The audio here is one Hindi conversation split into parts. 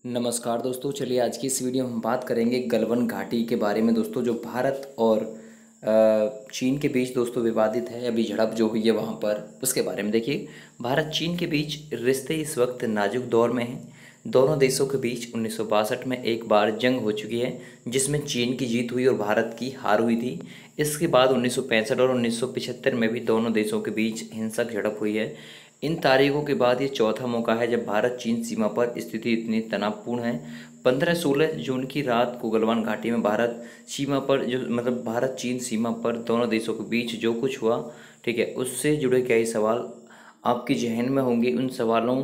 नमस्कार दोस्तों, चलिए आज की इस वीडियो में हम बात करेंगे गलवान घाटी के बारे में दोस्तों, जो भारत और चीन के बीच दोस्तों विवादित है। अभी झड़प जो हुई है वहाँ पर, उसके बारे में देखिए। भारत चीन के बीच रिश्ते इस वक्त नाजुक दौर में हैं। दोनों देशों के बीच 1962 में एक बार जंग हो चुकी है, जिसमें चीन की जीत हुई और भारत की हार हुई थी। इसके बाद 1965 और 1975 में भी दोनों देशों के बीच हिंसक झड़प हुई है। इन तारीखों के बाद ये चौथा मौका है जब भारत चीन सीमा पर स्थिति इतनी तनावपूर्ण है। 15-16 जून की रात को गलवान घाटी में भारत सीमा पर जो भारत चीन सीमा पर दोनों देशों के बीच जो कुछ हुआ, ठीक है, उससे जुड़े कई सवाल आपके जहन में होंगे। उन सवालों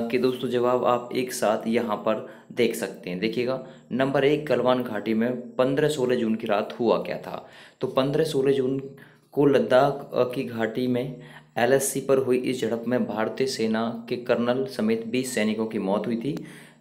के दोस्तों जवाब आप एक साथ यहाँ पर देख सकते हैं। देखिएगा, नंबर एक, गलवान घाटी में 15-16 जून की रात हुआ क्या था। तो 15-16 जून को लद्दाख की घाटी में एलएसी पर हुई इस झड़प में भारतीय सेना के कर्नल समेत 20 सैनिकों की मौत हुई थी।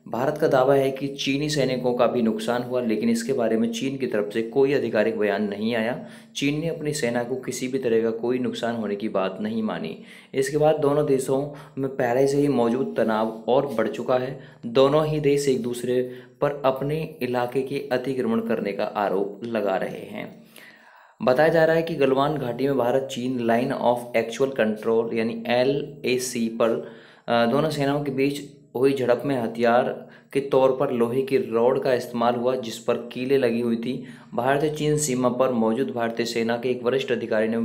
भारत का दावा है कि चीनी सैनिकों का भी नुकसान हुआ, लेकिन इसके बारे में चीन की तरफ से कोई आधिकारिक बयान नहीं आया। चीन ने अपनी सेना को किसी भी तरह का कोई नुकसान होने की बात नहीं मानी। इसके बाद दोनों देशों में पहले से ही मौजूद तनाव और बढ़ चुका है। दोनों ही देश एक दूसरे पर अपने इलाके के अतिक्रमण करने का आरोप लगा रहे हैं। बताया जा रहा है कि गलवान घाटी में भारत चीन लाइन ऑफ एक्चुअल कंट्रोल यानी LAC पर दोनों सेनाओं के बीच हुई झड़प में हथियार के तौर पर लोहे की रॉड का इस्तेमाल हुआ, जिस पर कीलें लगी हुई थी। भारतीय चीन सीमा पर मौजूद भारतीय सेना के एक वरिष्ठ अधिकारी ने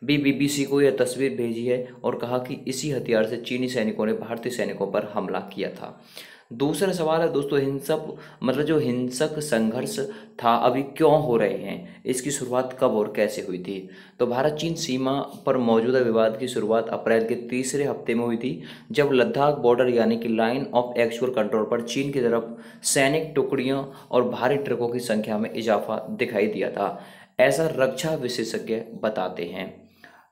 भी BBC को यह तस्वीर भेजी है और कहा कि इसी हथियार से चीनी सैनिकों ने भारतीय सैनिकों पर हमला किया था। दूसरा सवाल है दोस्तों, हिंसक जो हिंसक संघर्ष था अभी क्यों हो रहे हैं, इसकी शुरुआत कब और कैसे हुई थी। तो भारत चीन सीमा पर मौजूदा विवाद की शुरुआत अप्रैल के तीसरे हफ्ते में हुई थी, जब लद्दाख बॉर्डर यानी कि लाइन ऑफ एक्चुअल कंट्रोल पर चीन की तरफ सैनिक टुकड़ियों और भारी ट्रकों की संख्या में इजाफा दिखाई दिया था, ऐसा रक्षा विशेषज्ञ बताते हैं।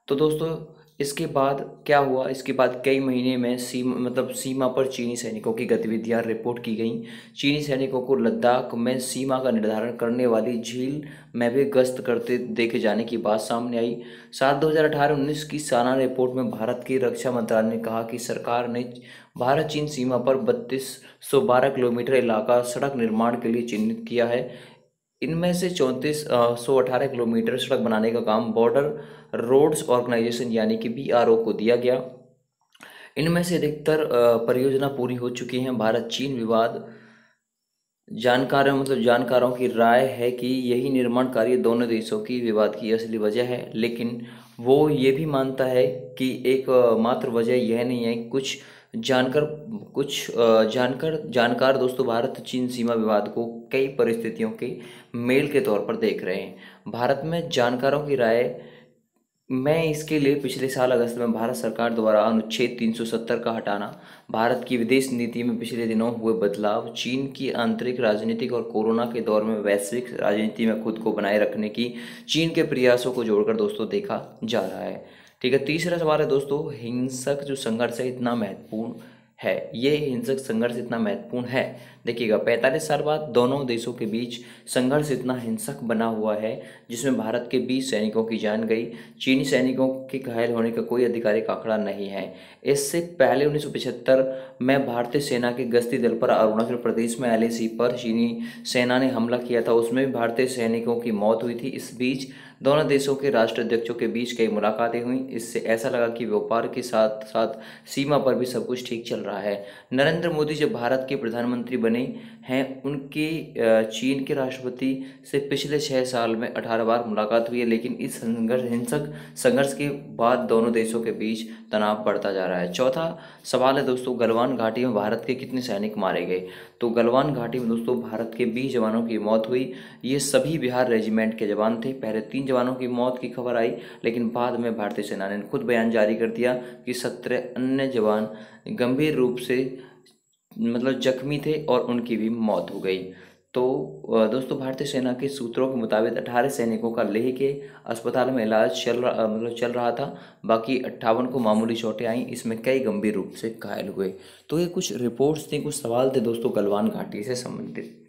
तो दोस्तों इसके बाद क्या हुआ, इसके बाद कई महीने में सीमा पर चीनी सैनिकों की गतिविधियां रिपोर्ट की गईं। चीनी सैनिकों को लद्दाख में सीमा का निर्धारण करने वाली झील में भी गश्त करते देखे जाने की बात सामने आई। 7 2018-19 की सालाना रिपोर्ट में भारत के रक्षा मंत्रालय ने कहा कि सरकार ने भारत चीन सीमा पर 3212 किलोमीटर इलाका सड़क निर्माण के लिए चिन्हित किया है। इनमें से 3418 किलोमीटर सड़क बनाने का काम बॉर्डर रोड्स ऑर्गेनाइजेशन यानी कि BRO को दिया गया। इनमें से अधिकतर परियोजना पूरी हो चुकी हैं। भारत चीन विवाद जानकारों की राय है कि यही निर्माण कार्य दोनों देशों की विवाद की असली वजह है, लेकिन वो ये भी मानता है कि एक मात्र वजह यह नहीं है। जानकार दोस्तों भारत चीन सीमा विवाद को कई परिस्थितियों के मेल के तौर पर देख रहे हैं। भारत में जानकारों की राय मैं इसके लिए पिछले साल अगस्त में भारत सरकार द्वारा अनुच्छेद 370 का हटाना, भारत की विदेश नीति में पिछले दिनों हुए बदलाव, चीन की आंतरिक राजनीतिक और कोरोना के दौर में वैश्विक राजनीति में खुद को बनाए रखने की चीन के प्रयासों को जोड़कर दोस्तों देखा जा रहा है। ठीक है, तीसरा सवाल है दोस्तों, हिंसक जो संघर्ष है इतना महत्वपूर्ण है, ये हिंसक संघर्ष इतना महत्वपूर्ण है। देखिएगा, 45 साल बाद दोनों देशों के बीच संघर्ष इतना हिंसक बना हुआ है, जिसमें भारत के 20 सैनिकों की जान गई। चीनी सैनिकों के घायल होने का कोई आधिकारिक आंकड़ा नहीं है। इससे पहले 1975 में भारतीय सेना के गश्ती दल पर अरुणाचल प्रदेश में LAC पर चीनी सेना ने हमला किया था, उसमें भी भारतीय सैनिकों की मौत हुई थी। इस बीच दोनों देशों के राष्ट्राध्यक्षों के बीच कई मुलाकातें हुई। इससे ऐसा लगा कि व्यापार के साथ साथ सीमा पर भी सब कुछ ठीक चल रहा है। नरेंद्र मोदी जब भारत के प्रधानमंत्री बने हैं, उनकी चीन के राष्ट्रपति से पिछले 6 साल में 18 बार मुलाकात हुई है, लेकिन इस हिंसक संघर्ष के बाद दोनों देशों के बीच तनाव बढ़ता जा रहा है। चौथा सवाल है दोस्तों, गलवान घाटी में भारत के कितने सैनिक मारे गए। तो गलवान घाटी में दोस्तों भारत के 20 जवानों की मौत हुई। ये सभी बिहार रेजिमेंट के जवान थे। पहले 3 जवानों की मौत की खबर आई, लेकिन बाद में भारतीय सेना ने खुद बयान जारी कर दिया कि 17 अन्य जवान गंभीर रूप से जख्मी थे और उनकी भी मौत हो गई। तो दोस्तों भारतीय सेना के सूत्रों के मुताबिक 18 सैनिकों का लेह के अस्पताल में इलाज चल रहा था। बाकी 58 को मामूली चोटें आईं, इसमें कई गंभीर रूप से घायल हुए। तो ये कुछ रिपोर्ट्स थी, कुछ सवाल थे दोस्तों गलवान घाटी से संबंधित।